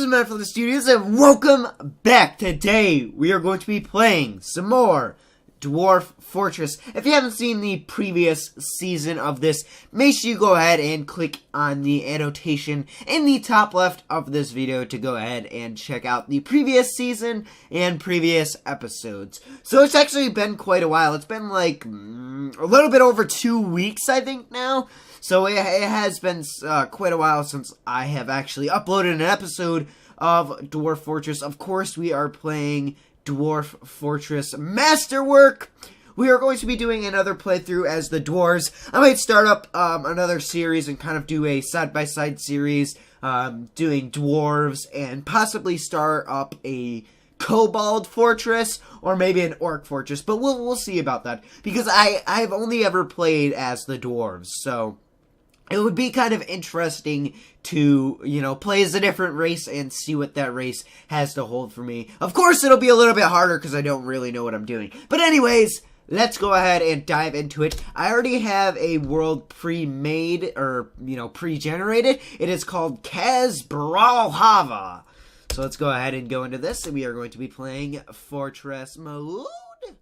is MrNoDStudios and welcome back. Today we are going to be playing some more Dwarf Fortress. If you haven't seen the previous season of this, make sure you go ahead and click on the annotation in the top left of this video to go ahead and check out the previous season and previous episodes. So it's actually been quite a while. It's been like a little bit over 2 weeks, I think, now. So it has been quite a while since I have actually uploaded an episode of Dwarf Fortress. Of course, we are playing Dwarf Fortress Masterwork. We are going to be doing another playthrough as the dwarves. I might start up another series and kind of do a side-by-side series doing dwarves and possibly start up a kobold fortress or maybe an orc fortress. But we'll see about that because I've only ever played as the dwarves. So it would be kind of interesting to, you know, play as a different race and see what that race has to hold for me. Of course, it'll be a little bit harder because I don't really know what I'm doing. But anyways, let's go ahead and dive into it. I already have a world pre-made, or, you know, pre-generated. It is called Kazbralhava. So let's go ahead and go into this, and we are going to be playing Fortress mode.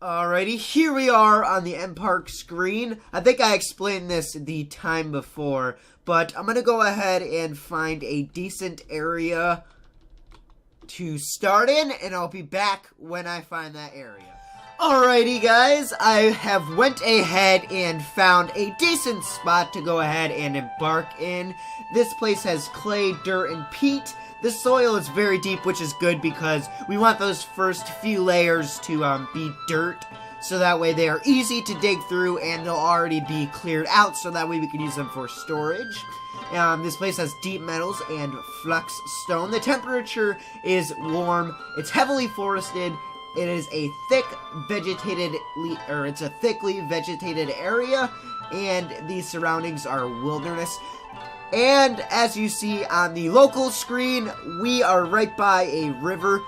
Alrighty, here we are on the embark screen. I think I explained this the time before, but I'm gonna go ahead and find a decent area to start in, and I'll be back when I find that area. Alrighty guys, I have went ahead and found a decent spot to go ahead and embark in. This place has clay, dirt, and peat. The soil is very deep, which is good because we want those first few layers to be dirt, so that way they are easy to dig through and they'll already be cleared out, so that way we can use them for storage. This place has deep metals and flux stone. The temperature is warm. It's heavily forested. It is a thickly vegetated area, and the surroundings are wilderness. And as you see on the local screen, we are right by a river,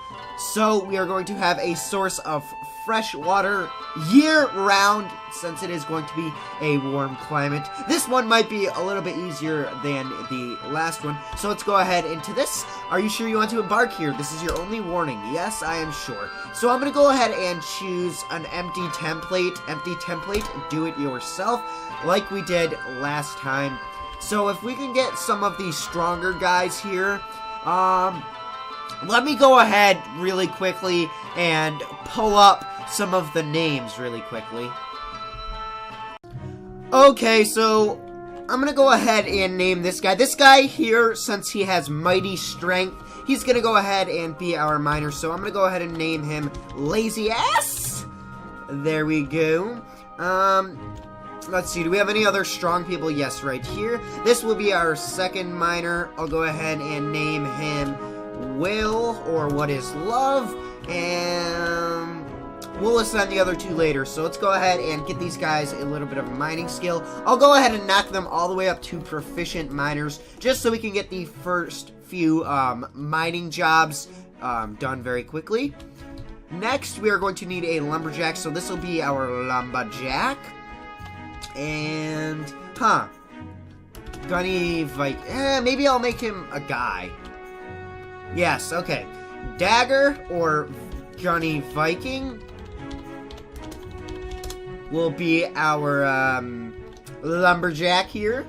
so we are going to have a source of fresh water year-round, since it is going to be a warm climate. This one might be a little bit easier than the last one, so let's go ahead into this. Are you sure you want to embark here? This is your only warning. Yes, I am sure. So I'm going to go ahead and choose an empty template, do it yourself, like we did last time. So if we can get some of these stronger guys here, let me go ahead really quickly and pull up some of the names really quickly. Okay, so I'm gonna go ahead and name this guy. This guy here, since he has mighty strength, he's gonna go ahead and be our miner. So I'm gonna go ahead and name him Lazy Ass. There we go. Let's see, do we have any other strong people? Yes, right here. This will be our second miner. I'll go ahead and name him Will, or What is Love, and we'll listen on the other two later. So let's go ahead and get these guys a little bit of mining skill. I'll go ahead and knock them all the way up to proficient miners, just so we can get the first few mining jobs done very quickly. Next, we are going to need a lumberjack, so this will be our lumberjack. And, Gunny Viking. Maybe I'll make him a guy. Yes, okay. Dagger or Gunny Viking will be our lumberjack here.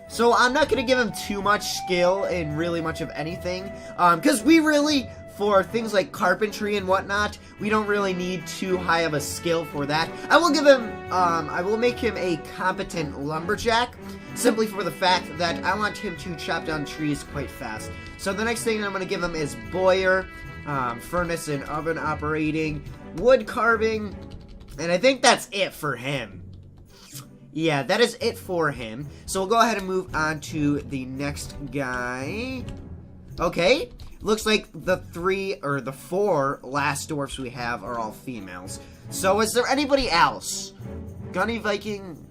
So I'm not going to give him too much skill in really much of anything, because we really, for things like carpentry and whatnot, we don't really need too high of a skill for that. I will give him, I will make him a competent lumberjack, simply for the fact that I want him to chop down trees quite fast. So the next thing I'm going to give him is boiler, furnace and oven operating, wood carving, and I think that's it for him. Yeah, that is it for him. So we'll go ahead and move on to the next guy. Okay. Looks like the four last dwarfs we have are all females. So is there anybody else? Gunny Viking?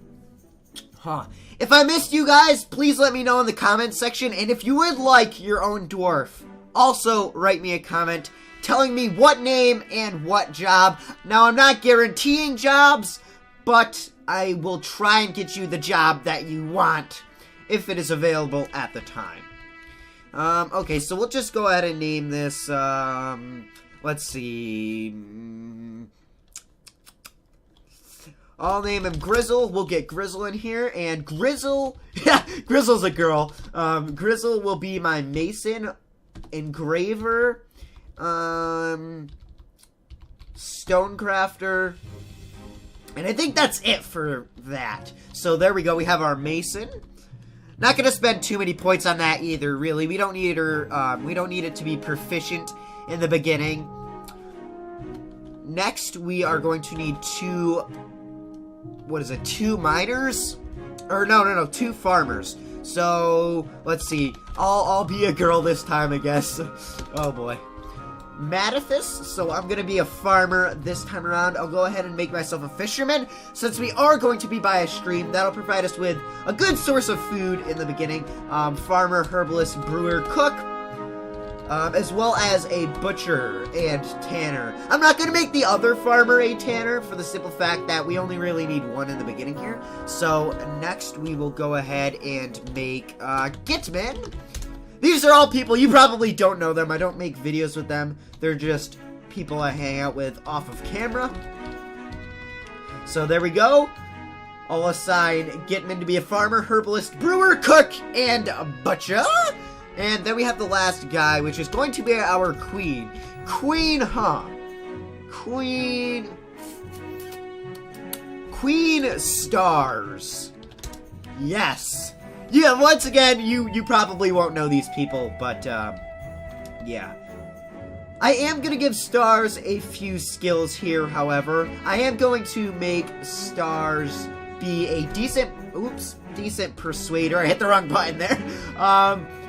If I missed you guys, please let me know in the comment section. And if you would like your own dwarf, also write me a comment telling me what name and what job. Now, I'm not guaranteeing jobs, but I will try and get you the job that you want if it is available at the time. Okay, so we'll just go ahead and name this, let's see. I'll name him Grizzle. We'll get Grizzle in here, and Grizzle, yeah, Grizzle's a girl. Grizzle will be my mason, engraver, stonecrafter, and I think that's it for that. So there we go. We have our mason. Not gonna spend too many points on that either. Really, we don't need her. We don't need it to be proficient in the beginning. Next, we are going to need two. What is it? 2 miners? Or no, 2 farmers. So let's see. I'll be a girl this time, I guess. Oh boy. Matithus, so I'm gonna be a farmer this time around. I'll go ahead and make myself a fisherman. Since we are going to be by a stream, that'll provide us with a good source of food in the beginning. Farmer, herbalist, brewer, cook, as well as a butcher and tanner. I'm not gonna make the other farmer a tanner for the simple fact that we only really need 1 in the beginning here. So next we will go ahead and make Gitman. These are all people, you probably don't know them. I don't make videos with them. They're just people I hang out with off of camera. So there we go. I'll assign Gitman to be a farmer, herbalist, brewer, cook, and a butcher. And then we have the last guy, which is going to be our queen. Queen, huh? Queen Stars. Yes. Yeah, once again, you probably won't know these people, but, yeah. I am going to give Stars a few skills here, however. I am going to make Stars be a decent persuader. I hit the wrong button there.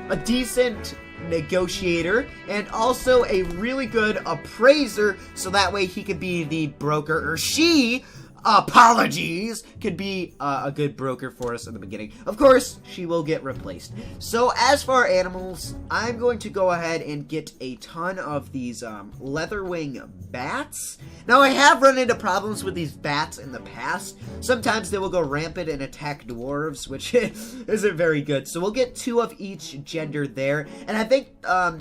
A decent negotiator, and also a really good appraiser, so that way he could be the broker, or she, apologies, could be a good broker for us in the beginning. Of course, she will get replaced. So as for our animals, I'm going to go ahead and get a ton of these leatherwing bats. Now, I have run into problems with these bats in the past. Sometimes they will go rampant and attack dwarves, which isn't very good. So we'll get 2 of each gender there. And I think,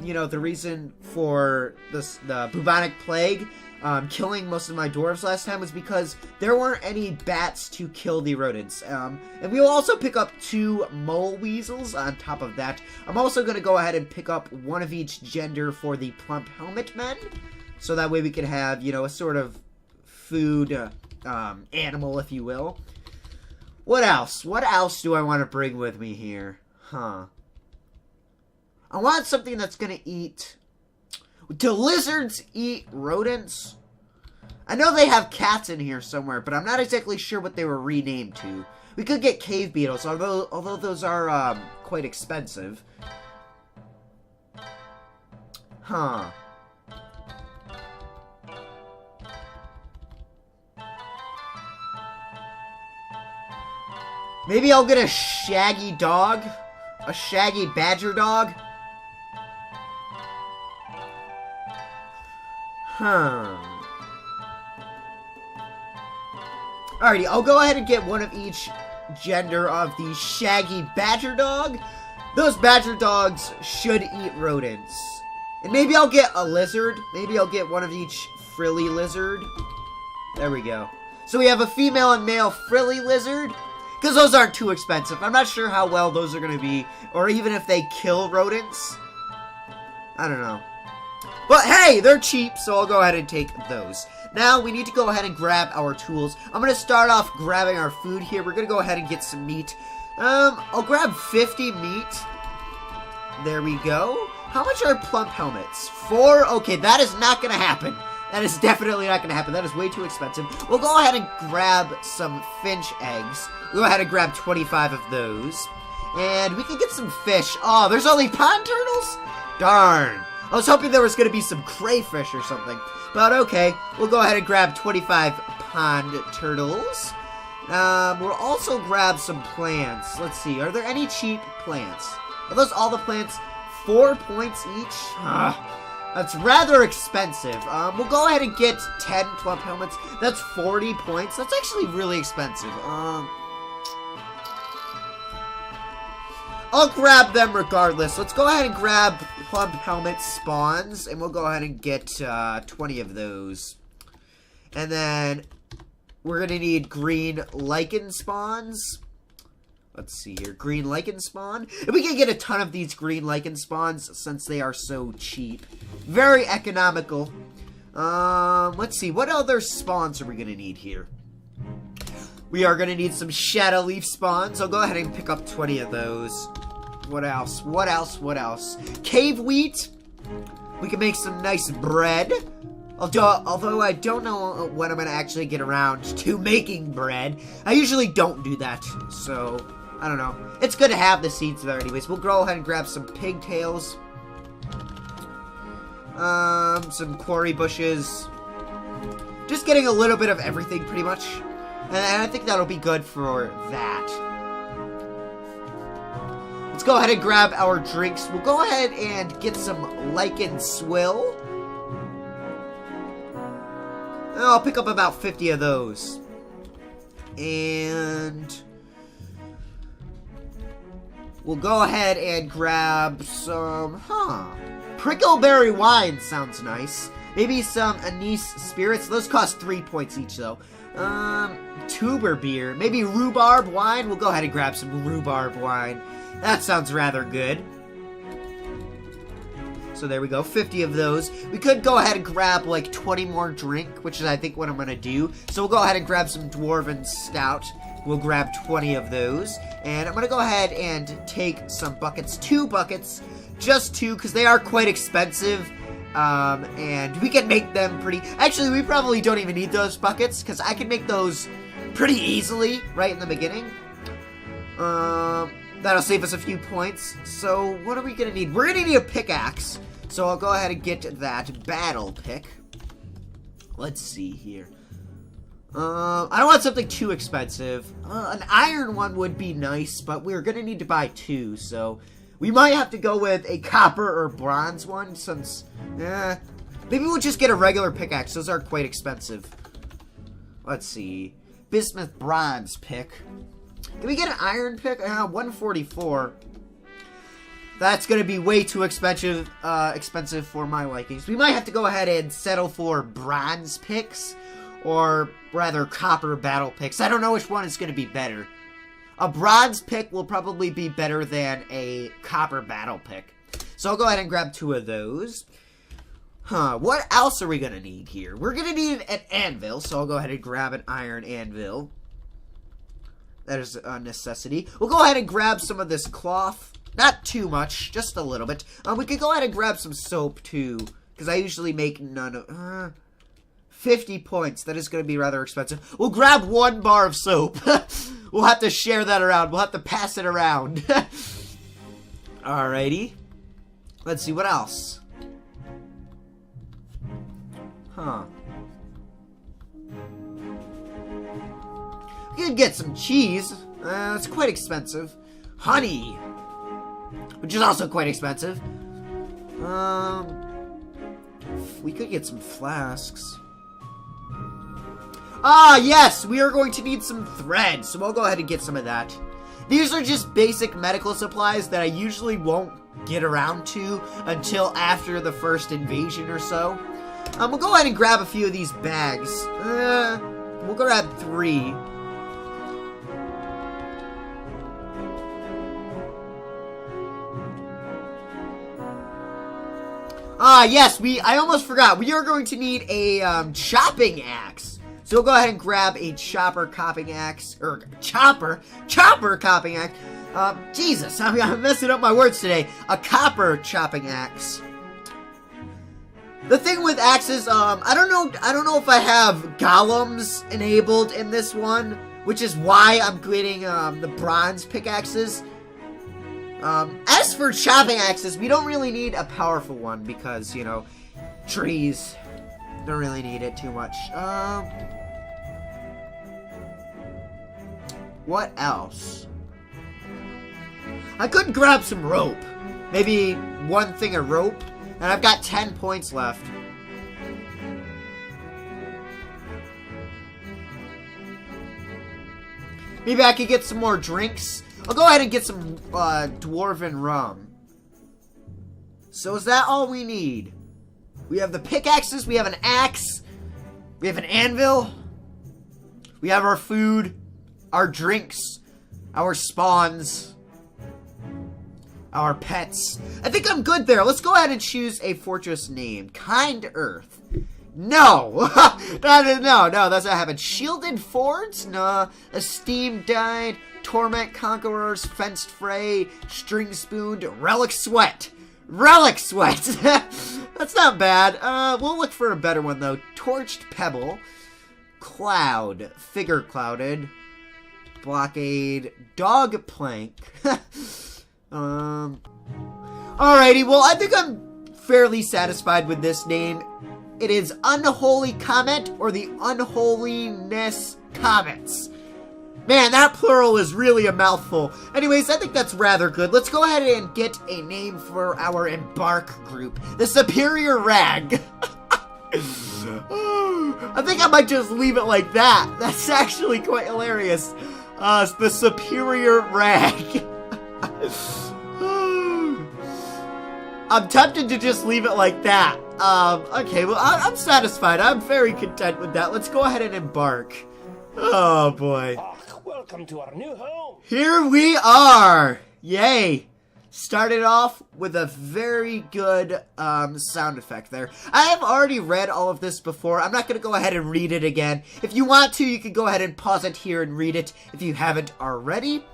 you know, the reason for this, the bubonic plague killing most of my dwarves last time was because there weren't any bats to kill the rodents. And we will also pick up 2 mole weasels on top of that. I'm also going to go ahead and pick up 1 of each gender for the plump helmet men. So that way we can have, you know, a sort of food animal, if you will. What else? What else do I want to bring with me here? Huh. I want something that's going to eat... Do lizards eat rodents? I know they have cats in here somewhere, but I'm not exactly sure what they were renamed to. We could get cave beetles, although those are quite expensive. Huh. Maybe I'll get a shaggy dog? A shaggy badger dog? Huh. Alrighty, I'll go ahead and get 1 of each gender of the shaggy badger dog. Those badger dogs should eat rodents. And maybe I'll get a lizard. Maybe I'll get 1 of each frilly lizard. There we go. So we have a female and male frilly lizard. Because those aren't too expensive. I'm not sure how well those are going to be. Or even if they kill rodents. I don't know. But hey, they're cheap, so I'll go ahead and take those. Now, we need to go ahead and grab our tools. I'm going to start off grabbing our food here. We're going to go ahead and get some meat. I'll grab 50 meat. There we go. How much are plump helmets? 4? Okay, that is not going to happen. That is definitely not going to happen. That is way too expensive. We'll go ahead and grab some finch eggs. We'll go ahead and grab 25 of those. And we can get some fish. Oh, there's only pond turtles? Darn. I was hoping there was going to be some crayfish or something. But okay, we'll go ahead and grab 25 pond turtles. We'll also grab some plants. Let's see, are there any cheap plants? Are those all the plants? 4 points each? That's rather expensive. We'll go ahead and get 10 plump helmets. That's 40 points. That's actually really expensive. I'll grab them regardless. Let's go ahead and grab Plump Helmet spawns, and we'll go ahead and get 20 of those. And then we're going to need green lichen spawns. Let's see here. Green lichen spawn. And we can get a ton of these green lichen spawns since they are so cheap. Very economical. Let's see. What other spawns are we going to need here? We are going to need some shadow leaf spawns. I'll go ahead and pick up 20 of those. What else? What else? What else? Cave wheat. We can make some nice bread. Although I don't know when I'm going to actually get around to making bread. I usually don't do that. So, I don't know. It's good to have the seeds there anyways. We'll go ahead and grab some pigtails. Some quarry bushes. Just getting a little bit of everything pretty much. And I think that'll be good for that. Let's go ahead and grab our drinks. We'll go ahead and get some lichen swill. And I'll pick up about 50 of those. And we'll go ahead and grab some, prickleberry wine sounds nice. Maybe some anise spirits. Those cost 3 points each though. Tuber beer. Maybe rhubarb wine. We'll go ahead and grab some rhubarb wine. That sounds rather good. So there we go, 50 of those. We could go ahead and grab like 20 more drink, which is I think what I'm going to do. So we'll go ahead and grab some dwarven stout. We'll grab 20 of those. And I'm going to go ahead and take some buckets, 2 buckets, just 2, because they are quite expensive. And we can make them pretty... Actually, we probably don't even need those buckets, because I can make those pretty easily right in the beginning. That'll save us a few points. So, what are we going to need? We're going to need a pickaxe. So, I'll go ahead and get that battle pick. Let's see here. I don't want something too expensive. An iron one would be nice, but we're going to need to buy 2. So, we might have to go with a copper or bronze one since... maybe we'll just get a regular pickaxe. Those are quite expensive. Let's see. Bismuth bronze pick. Can we get an iron pick? 144. That's going to be way too expensive for my likings. We might have to go ahead and settle for bronze picks. Or rather, copper battle picks. I don't know which one is going to be better. A bronze pick will probably be better than a copper battle pick. So I'll go ahead and grab 2 of those. What else are we going to need here? We're going to need an anvil. So I'll go ahead and grab an iron anvil. That is a necessity. We'll go ahead and grab some of this cloth. Not too much, just a little bit. We could go ahead and grab some soap, too. Because I usually make none of... 50 points. That is going to be rather expensive. We'll grab 1 bar of soap. We'll have to share that around. We'll have to pass it around. Alrighty. Let's see, what else? We could get some cheese. It's quite expensive. Honey. Which is also quite expensive. We could get some flasks. Ah, yes! We are going to need some thread. So we'll go ahead and get some of that. These are just basic medical supplies that I usually won't get around to until after the first invasion or so. We'll go ahead and grab a few of these bags. We'll grab 3. Ah, yes, I almost forgot. We are going to need a chopping axe. So we'll go ahead and grab a chopper chopping axe. Chopper chopping axe. Jesus, I'm messing up my words today. A copper chopping axe. The thing with axes, I don't know if I have golems enabled in this one, which is why I'm getting the bronze pickaxes. As for chopping axes, we don't really need a powerful one because, you know, trees don't really need it too much. What else? I could grab some rope. Maybe 1 thing of rope. And I've got 10 points left. Maybe I could get some more drinks. I'll go ahead and get some dwarven rum. So is that all we need? We have the pickaxes, we have an axe, we have an anvil, we have our food, our drinks, our spawns, our pets. I think I'm good there. Let's go ahead and choose a fortress name. Kind Earth. No! No, that's not happening. Shielded Forts? No. Esteemed Died. Torment Conquerors. Fenced Fray. String Spooned. Relic Sweat. Relic Sweat! That's not bad. We'll look for a better one, though. Torched Pebble. Cloud. Figure Clouded. Blockade. Dog Plank. Alrighty, well, I think I'm fairly satisfied with this name. It is UnholyComet, or the Unholiness Comets. Man, that plural is really a mouthful. Anyways, I think that's rather good. Let's go ahead and get a name for our embark group. The Superior Rag. I think I might just leave it like that. That's actually quite hilarious. The Superior Rag. I'm tempted to just leave it like that. Okay, well, I'm satisfied. I'm very content with that. Let's go ahead and embark. Oh, boy. Welcome to our new home. Here we are. Yay. Started off with a very good sound effect there. I have already read all of this before. I'm not going to go ahead and read it again. If you want to, you can go ahead and pause it here and read it if you haven't already.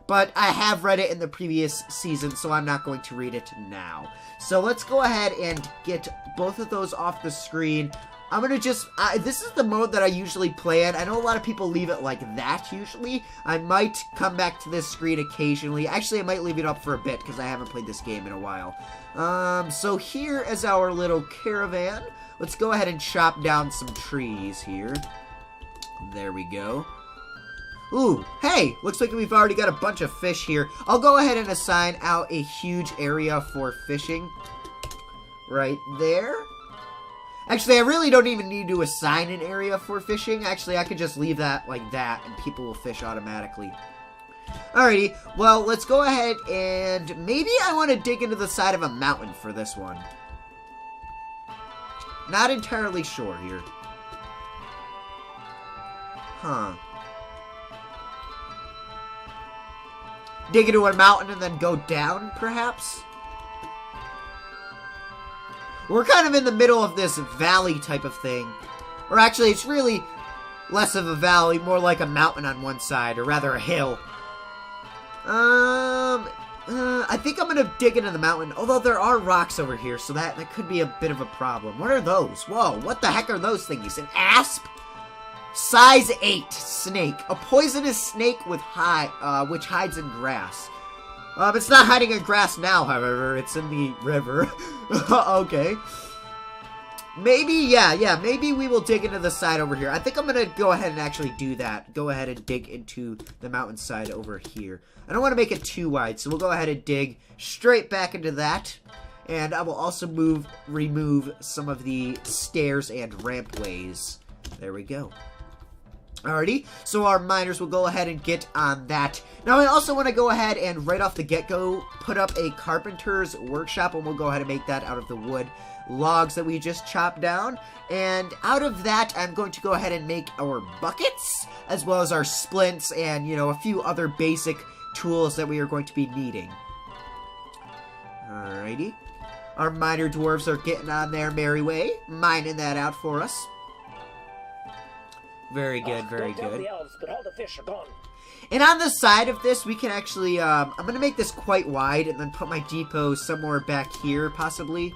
But I have read it in the previous season, so I'm not going to read it now. So let's go ahead and get both of those off the screen. I'm going to just, this is the mode that I usually play in. I know a lot of people leave it like that usually. I might come back to this screen occasionally. Actually, I might leave it up for a bit because I haven't played this game in a while. So here is our little caravan. Let's go ahead and chop down some trees here. There we go. Ooh, hey, looks like we've already got a bunch of fish here. I'll go ahead and assign out a huge area for fishing. Right there. Actually, I really don't even need to assign an area for fishing. Actually, I could just leave that like that, and people will fish automatically. Alrighty, well, let's go ahead and maybe I want to dig into the side of a mountain for this one. Not entirely sure here. Huh. Dig into a mountain and then go down, perhaps? We're kind of in the middle of this valley type of thing. Or actually, it's really less of a valley, more like a mountain on one side, or rather a hill. I think I'm gonna dig into the mountain, although there are rocks over here, so that could be a bit of a problem. What are those? Whoa, what the heck are those thingies? An asp? Size 8 snake. A poisonous snake with which hides in grass. It's not hiding in grass now, however. It's in the river. Okay. Maybe, yeah, maybe we will dig into the side over here. I think I'm going to go ahead and actually do that. Go ahead and dig into the mountainside over here. I don't want to make it too wide, so we'll go ahead and dig straight back into that. And I will also remove some of the stairs and rampways. There we go. Alrighty, so our miners will go ahead and get on that. Now, I also want to go ahead and right off the get-go put up a carpenter's workshop, and we'll go ahead and make that out of the wood logs that we just chopped down. And out of that, I'm going to go ahead and make our buckets, as well as our splints, and, you know, a few other basic tools that we are going to be needing. Alrighty. Our miner dwarves are getting on their merry way, mining that out for us. Very good, very good. The elves, but all the fish are gone. And on the side of this, we can actually, I'm going to make this quite wide and then put my depot somewhere back here, possibly.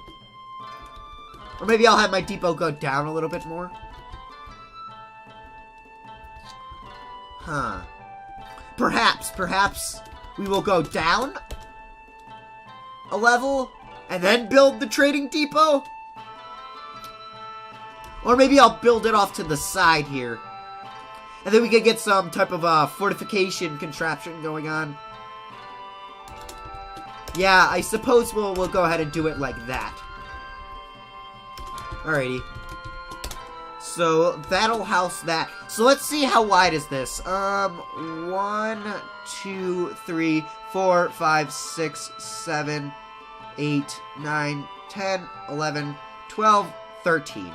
Or maybe I'll have my depot go down a little bit more. Huh. Perhaps we will go down a level and then build the trading depot. Or maybe I'll build it off to the side here. And then we can get some type of fortification contraption going on. Yeah, I suppose we'll go ahead and do it like that. Alrighty. So that'll house that. So let's see how wide is this. 1, 2, 3, 4, 5, 6, 7, 8, 9, 10, 11, 12, 13.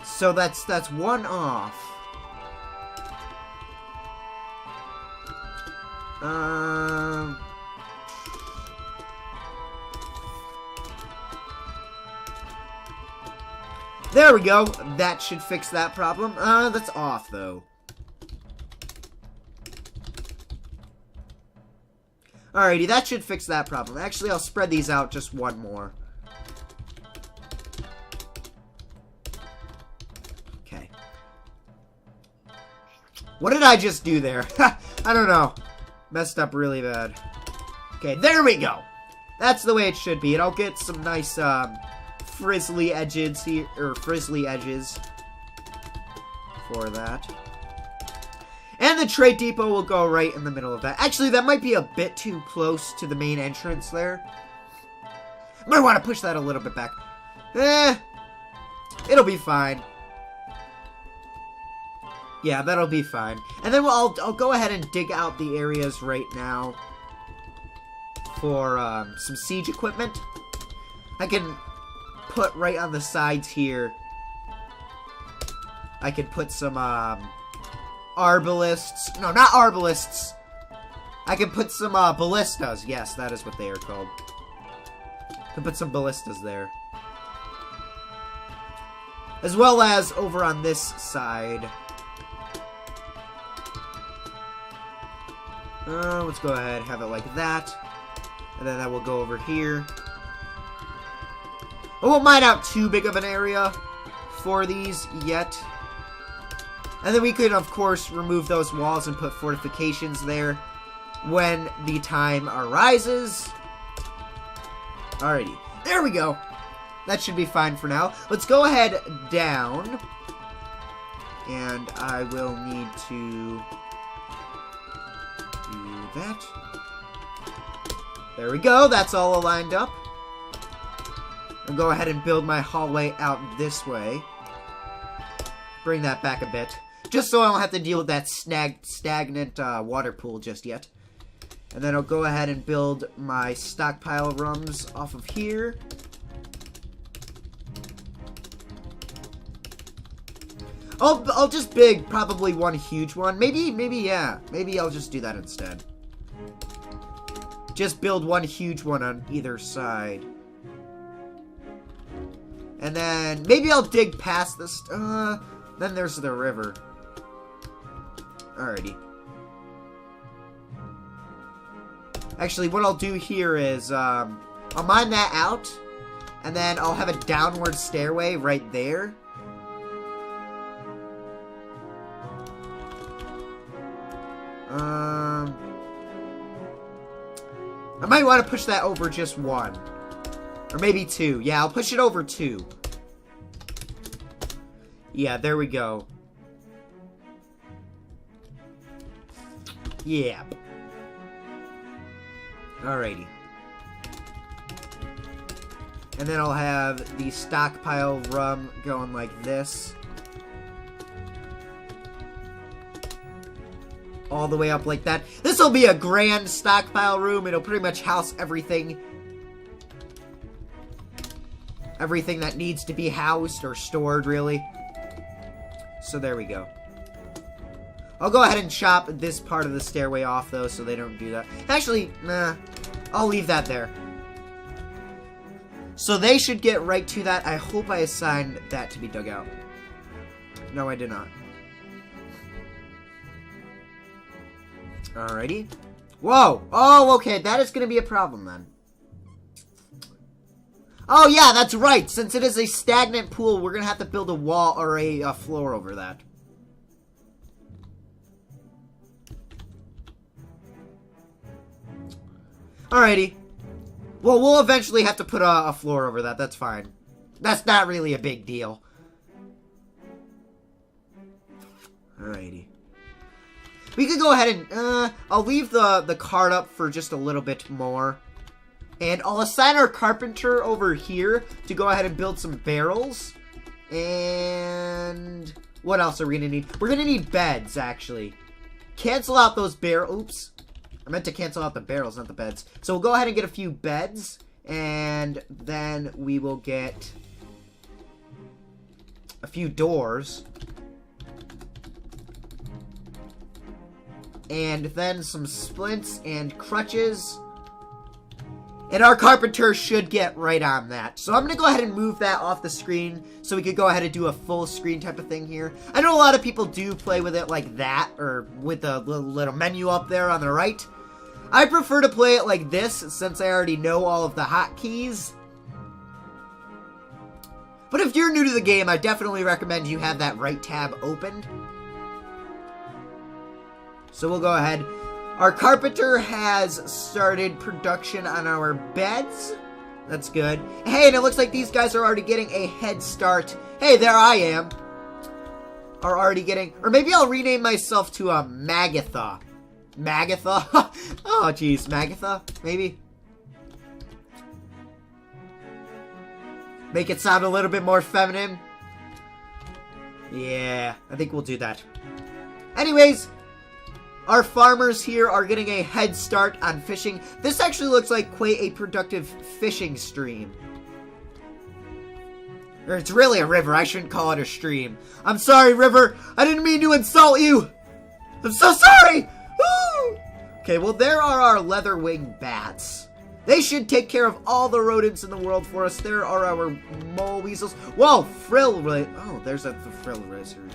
So that's one off. There we go. That should fix that problem. That's off, though. Alrighty, that should fix that problem. Actually, I'll spread these out just one more. Okay. What did I just do there? I don't know. Messed up really bad. Okay, there we go. That's the way it should be. And I'll get some nice, frizzly edges here, or frizzly edges for that. And the trade depot will go right in the middle of that. Actually, that might be a bit too close to the main entrance there. Might want to push that a little bit back. It'll be fine. Yeah, that'll be fine. And then I'll go ahead and dig out the areas right now for some siege equipment. I can put right on the sides here. I could put some arbalists. No, not arbalists. I can put some ballistas. Yes, that is what they are called. I can put some ballistas there. As well as over on this side. Let's go ahead and have it like that. And then that will go over here. I won't mine out too big of an area for these yet. And then we could, of course, remove those walls and put fortifications there when the time arises. Alrighty. There we go. That should be fine for now. Let's go ahead down. And I will need to do that. There we go. That's all aligned up. I'll go ahead and build my hallway out this way. Bring that back a bit. Just so I don't have to deal with that stagnant water pool just yet. And then I'll go ahead and build my stockpile rooms off of here. I'll just big probably one huge one. Maybe, yeah. Maybe I'll just do that instead. Just build one huge one on either side. And then, maybe I'll dig past this, then there's the river. Alrighty. Actually, what I'll do here is, I'll mine that out, and then I'll have a downward stairway right there. I might want to push that over just one. Or maybe two. Yeah, I'll push it over two. Yeah, there we go. Yeah. Alrighty. And then I'll have the stockpile rum going like this. All the way up like that. This will be a grand stockpile room. It'll pretty much house everything. Everything that needs to be housed or stored, really. So there we go. I'll go ahead and chop this part of the stairway off, though, so they don't do that. Actually, nah. I'll leave that there. So they should get right to that. I hope I assigned that to be dug out. No, I did not. Alrighty. Whoa! Oh, okay. That is going to be a problem, then. Oh, yeah, that's right. Since it is a stagnant pool, we're going to have to build a wall or a floor over that. Alrighty. Well, we'll eventually have to put a floor over that. That's fine. That's not really a big deal. Alrighty. We could go ahead and, I'll leave the cart up for just a little bit more. And I'll assign our carpenter over here to go ahead and build some barrels And what else are we gonna need? We're gonna need beds, actually. Cancel out those oops. I meant to cancel out the barrels, not the beds. So we'll go ahead and get a few beds. And then we will get a few doors. And then some splints and crutches. And our carpenter should get right on that. So I'm going to go ahead and move that off the screen so we could go ahead and do a full screen type of thing here. I know a lot of people do play with it like that, or with the little menu up there on the right. I prefer to play it like this since I already know all of the hotkeys. But if you're new to the game, I definitely recommend you have that right tab opened. So we'll go ahead. Our carpenter has started production on our beds. That's good. Hey, and it looks like these guys are already getting a head start. Hey, there I am. Are already getting... Or maybe I'll rename myself to a Magatha. Magatha? Oh, jeez. Magatha? Maybe? Make it sound a little bit more feminine. Yeah, I think we'll do that. Anyways... Our farmers here are getting a head start on fishing. This actually looks like quite a productive fishing stream. Or it's really a river. I shouldn't call it a stream. I'm sorry, river. I didn't mean to insult you. I'm so sorry. Woo! Okay, well, there are our leather-winged bats. They should take care of all the rodents in the world for us. There are our mole weasels. Whoa, oh, there's the frill lizard.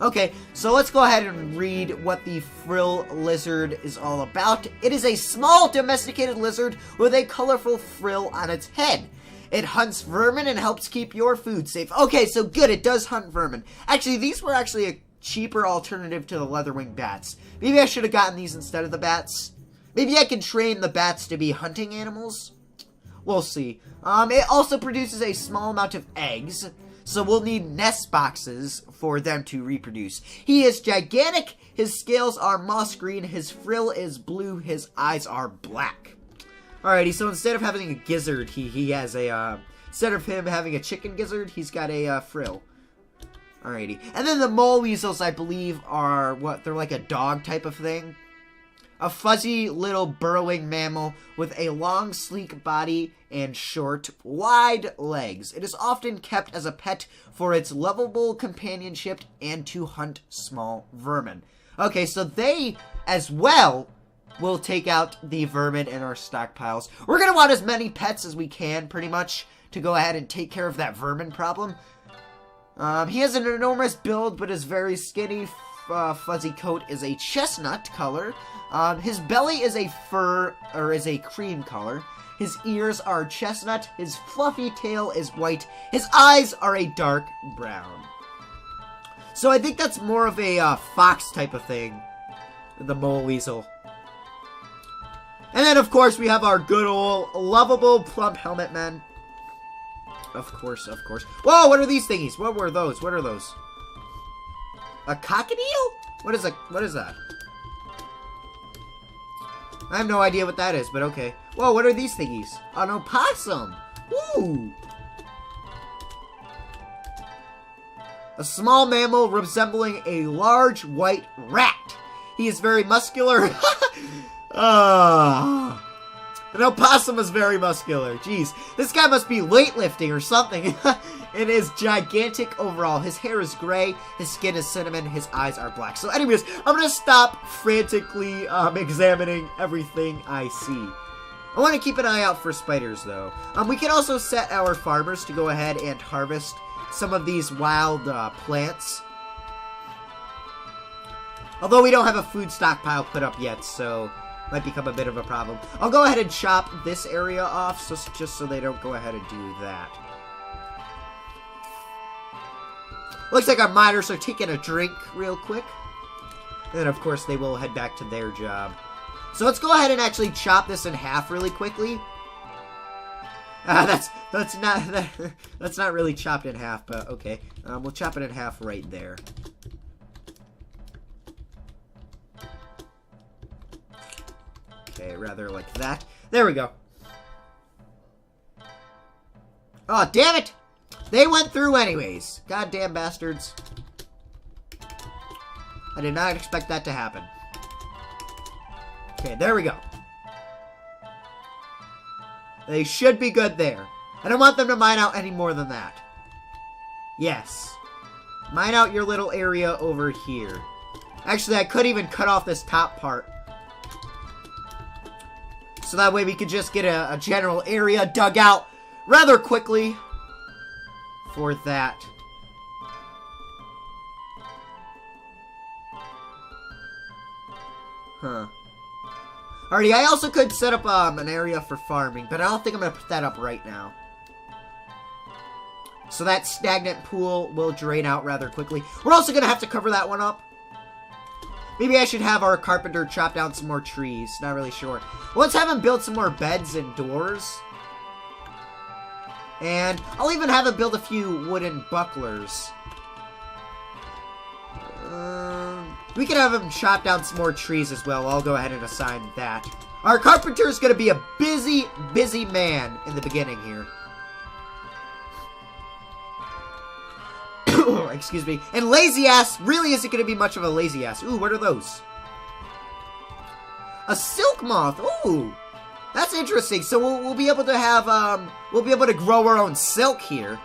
Okay, so let's go ahead and read what the frill lizard is all about. It is a small domesticated lizard with a colorful frill on its head. It hunts vermin and helps keep your food safe. Okay, so good, it does hunt vermin. Actually, these were actually a cheaper alternative to the leather-winged bats. Maybe I should have gotten these instead of the bats. Maybe I can train the bats to be hunting animals. We'll see. It also produces a small amount of eggs. So we'll need nest boxes for them to reproduce. He is gigantic. His scales are moss green. His frill is blue. His eyes are black. Alrighty, so instead of having a gizzard, he has a, instead of him having a chicken gizzard, he's got a frill. Alrighty. And then the mole weasels, I believe, are what? They're like a dog type of thing. A fuzzy little burrowing mammal with a long, sleek body and short, wide legs. It is often kept as a pet for its lovable companionship and to hunt small vermin. Okay, so they, as well, will take out the vermin in our stockpiles. We're going to want as many pets as we can, pretty much, to go ahead and take care of that vermin problem. He has an enormous build, but is very skinny. Fuzzy coat is a chestnut color. His belly is a cream color. His ears are chestnut. His fluffy tail is white. His eyes are a dark brown. So I think that's more of a fox type of thing. The mole weasel. And then, of course, we have our good old lovable plump helmet men. Of course, of course. Whoa, what are these thingies? What were those? What are those? A cockatiel? What is that? I have no idea what that is, but okay. Whoa, what are these thingies? An opossum. Ooh. A small mammal resembling a large white rat. He is very muscular. An opossum is very muscular. Jeez, this guy must be weightlifting or something. It is gigantic overall. His hair is gray, his skin is cinnamon, his eyes are black. So anyways, I'm gonna stop frantically examining everything I see. I want to keep an eye out for spiders, though. We can also set our farmers to go ahead and harvest some of these wild plants. Although we don't have a food stockpile put up yet, so might become a bit of a problem. I'll go ahead and chop this area off, just so they don't go ahead and do that. Looks like our miners are taking a drink real quick. And then, of course, they will head back to their job. So let's go ahead and actually chop this in half really quickly. That's not really chopped in half, but okay. We'll chop it in half right there. Okay, rather like that. There we go. Oh, damn it! They went through anyways. Goddamn bastards. I did not expect that to happen. Okay, there we go. They should be good there. I don't want them to mine out any more than that. Yes. Mine out your little area over here. Actually, I could even cut off this top part. So that way we could just get a general area dug out rather quickly for that. Huh. Alrighty, I also could set up an area for farming, but I don't think I'm going to put that up right now. So that stagnant pool will drain out rather quickly. We're also going to have to cover that one up. Maybe I should have our carpenter chop down some more trees. Not really sure. Let's have him build some more beds and doors. And I'll even have him build a few wooden bucklers. We can have him chop down some more trees as well. I'll go ahead and assign that. Our carpenter is going to be a busy, busy man in the beginning here. Excuse me. And lazy ass really isn't going to be much of a lazy ass. Ooh, what are those? A silk moth. Ooh, that's interesting. So we'll be able to have we'll be able to grow our own silk here.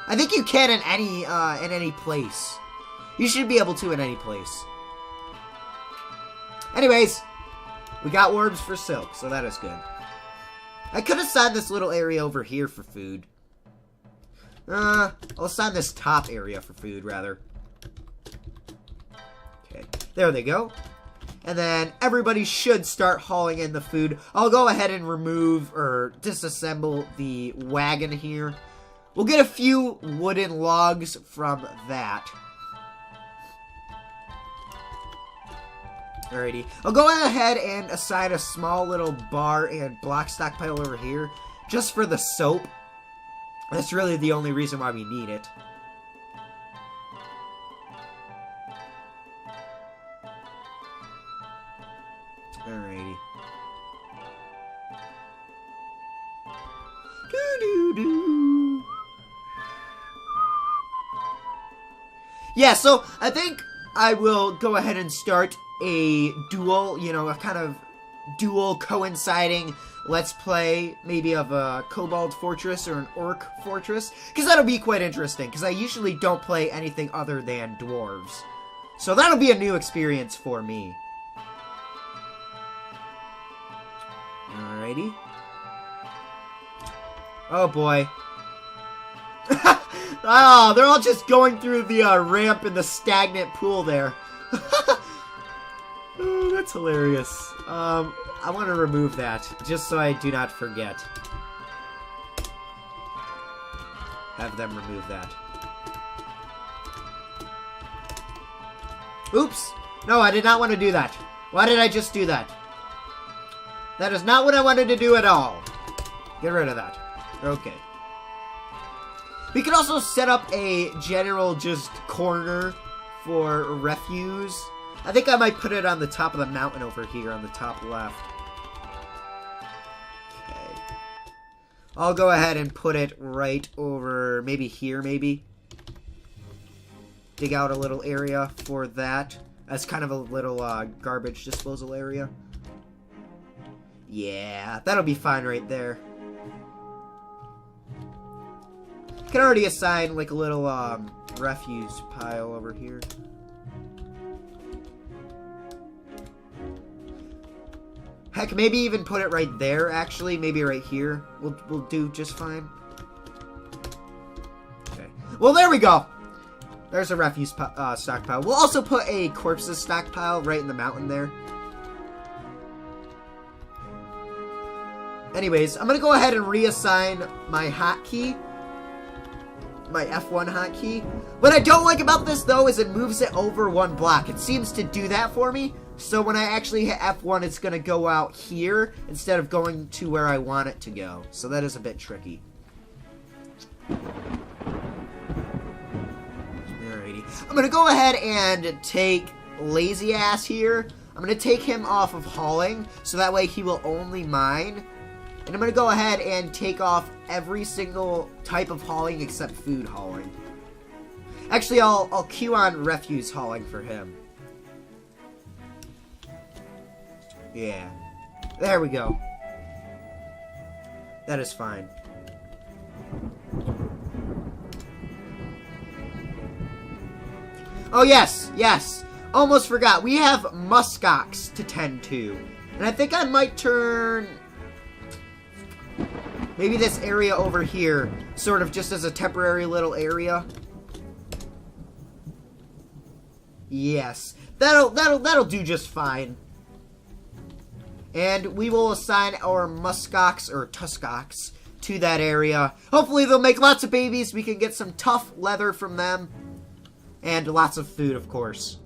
I think you can in any place. You should be able to in any place. Anyways, we got worms for silk, so that is good. I could assign this little area over here for food. I'll assign this top area for food, rather. Okay, there they go. And then everybody should start hauling in the food. I'll go ahead and remove or disassemble the wagon here. We'll get a few wooden logs from that. Alrighty. I'll go ahead and assign a small little bar and block stockpile over here just for the soap. That's really the only reason why we need it. Alrighty. Doo-doo-doo. Yeah, so I think I will go ahead and start a duel, you know, a kind of duel coinciding let's play, maybe of a kobold fortress or an orc fortress, because that'll be quite interesting, because I usually don't play anything other than dwarves. So that'll be a new experience for me. Alrighty. Oh boy. Oh, they're all just going through the ramp in the stagnant pool there. Oh, that's hilarious. I want to remove that, just so I do not forget. Have them remove that. Oops! No, I did not want to do that. Why did I just do that? That is not what I wanted to do at all. Get rid of that. Okay. We could also set up a general just corner for refuse. I think I might put it on the top of the mountain over here on the top left. Okay. I'll go ahead and put it right over, maybe here, maybe. Dig out a little area for that. As kind of a little garbage disposal area. Yeah, that'll be fine right there. Can already assign like a little refuse pile over here. Heck, maybe even put it right there, actually. Maybe right here. We'll do just fine. Okay. Well, there we go. There's a refuse stockpile. We'll also put a corpses stockpile right in the mountain there. Anyways, I'm going to go ahead and reassign my hotkey. My F1 hotkey. What I don't like about this, though, is it moves it over one block. It seems to do that for me. So when I actually hit F1, it's going to go out here instead of going to where I want it to go. So that is a bit tricky. Alrighty. I'm going to go ahead and take Lazy Ass here. I'm going to take him off of hauling, so that way he will only mine And I'm going to go ahead and take off every single type of hauling except food hauling. Actually, I'll queue on refuse hauling for him. Yeah. There we go. That is fine. Oh, yes, yes. Almost forgot. We have muskox to tend to. And I think I might turn maybe this area over here sort of just as a temporary little area. Yes. That'll do just fine. And we will assign our muskox or tuskox to that area. Hopefully they'll make lots of babies. We can get some tough leather from them. And lots of food, of course.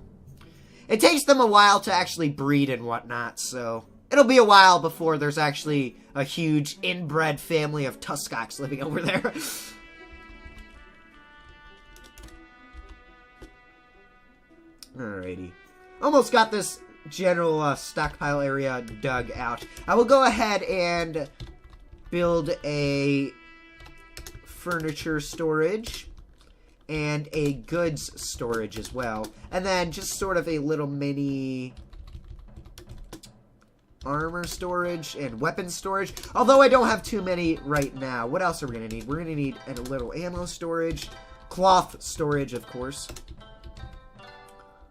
It takes them a while to actually breed and whatnot, so it'll be a while before there's actually a huge inbred family of tuskox living over there. Alrighty. Almost got this general stockpile area dug out. I will go ahead and build a furniture storage and a goods storage as well. And then just sort of a little mini armor storage and weapon storage. Although I don't have too many right now. What else are we going to need? We're going to need a little ammo storage. Cloth storage, of course.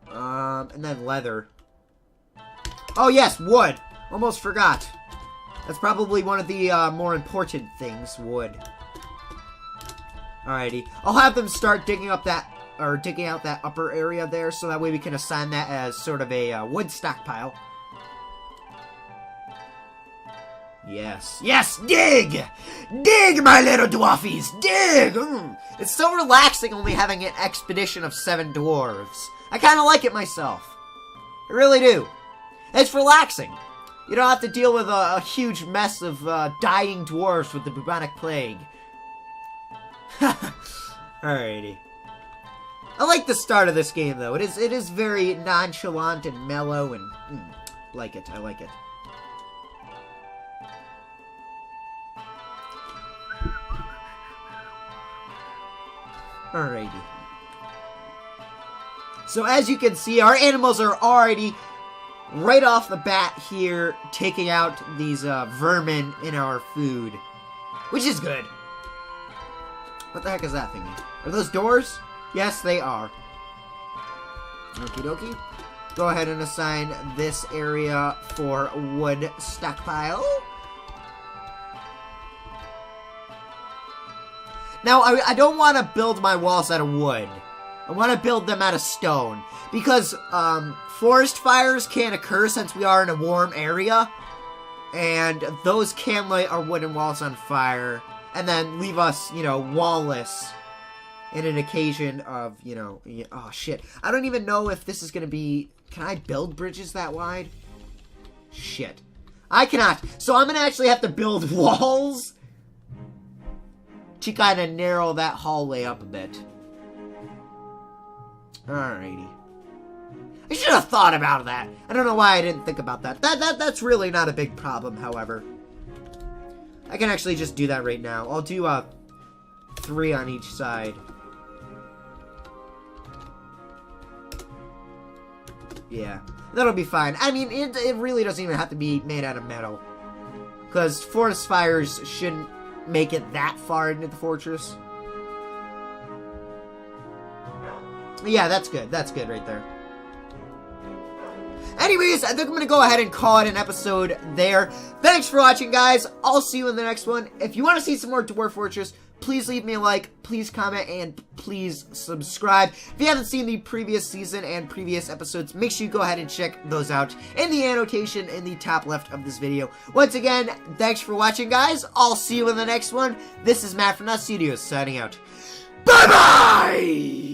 And then leather. Oh yes, wood. Almost forgot. That's probably one of the more important things, wood. Alrighty. I'll have them start digging up that, or digging out that upper area there, so that way we can assign that as sort of a wood stockpile. Yes. Yes, dig! Dig, my little dwarfies! Dig! It's so relaxing only having an expedition of 7 dwarves. I kind of like it myself. I really do. It's relaxing. You don't have to deal with a huge mess of dying dwarves with the bubonic plague. Alrighty. I like the start of this game, though. It is very nonchalant and mellow, and like it. I like it. Alrighty. So as you can see, our animals are already right off the bat here taking out these vermin in our food, which is good. What the heck is that thingy? Are those doors? Yes, they are. Okie dokie. Go ahead and assign this area for wood stockpile. Now, I don't want to build my walls out of wood. I want to build them out of stone. Because forest fires can occur since we are in a warm area. And those can light our wooden walls on fire. And then leave us, you know, wall-less in an occasion of, you know... Oh, shit. I don't even know if this is going to be... Can I build bridges that wide? Shit. I cannot. So I'm going to actually have to build walls to kind of narrow that hallway up a bit. Alrighty. I should have thought about that. I don't know why I didn't think about that. That's really not a big problem, however. I can actually just do that right now. I'll do 3 on each side. Yeah, that'll be fine. I mean, it really doesn't even have to be made out of metal. Because forest fires shouldn't make it that far into the fortress. Yeah, that's good. That's good right there. Anyways, I think I'm going to go ahead and call it an episode there. Thanks for watching, guys. I'll see you in the next one. If you want to see some more Dwarf Fortress, please leave me a like, please comment, and please subscribe. If you haven't seen the previous season and previous episodes, make sure you go ahead and check those out in the annotation in the top left of this video. Once again, thanks for watching, guys. I'll see you in the next one. This is MrNoDStudios signing out. Bye-bye!